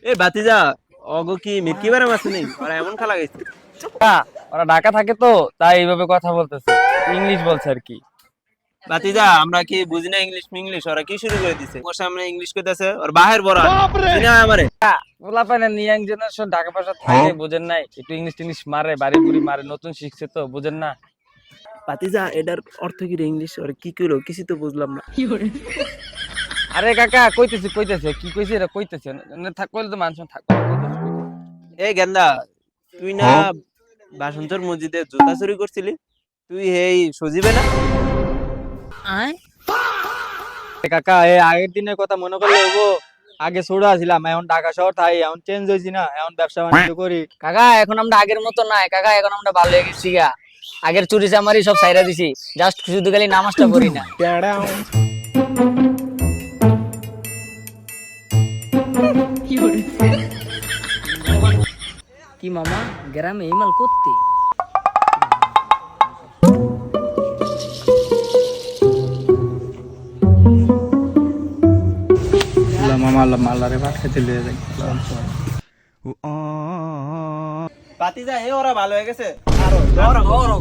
এ বাতিজা অগো কি মির্কি বারাম আছে নেই ওরা এমন খেলা গেছে। ওরা ঢাকা থাকে তো তাই এইভাবে কথা বলতেছে, ইংলিশ বলছে আর কি। বাতিজা আমরা কি বুঝি না ইংলিশ ইংলিশ, ওরা কি শুরু করে দিছে ওর সামনে ইংলিশ কইতাছে, ওর বাহির বড় চিনা আমারে। পোলাপান ইয়াং জেনারেশন ঢাকা ভাষা থাকে, বুঝেন নাই? একটু ইংলিশ টিংলিশ মারে, বাড়ি বুড়ি মারে, নতুন শিখছে তো, বুঝেন না? বাতিজা এটার অর্থ কি রে ইংলিশ, ওরা কি কইলো কিছু তো বুঝলাম না। আরে কাকা কইতেছে কইতেছে কি কইছে এটা কইতেছে না, থাক কইলে তো মানুষ থাক। এই গেন্দা, তুই না বাসন্তর মসজিদে জুতা চুরি করছিলি, তুই এই সজিবে না? কাকা এই আগের দিনের কথা মনে করলে হবো? আগে ছোট ছিলাম, এখন ঢাকা শহর থাই, এখন চেঞ্জ হয়েছি না, এখন ব্যবসা বাণিজ্য করি। কাকা এখন আমরা আগের মতো নাই কাকা, এখন আমরা ভালো হয়ে গেছি গা। আগের চুরি চামারি সব সাইরা দিছি, জাস্ট শুধু খালি নামাজটা পড়ি না। কি মামা গ্রামে এই মাল করতে? মামা মাল্লারে ভাত খেতে লিয়ে যাই। বাতিজা হে ওরা ভালো হয়ে গেছে, আরো ধরো।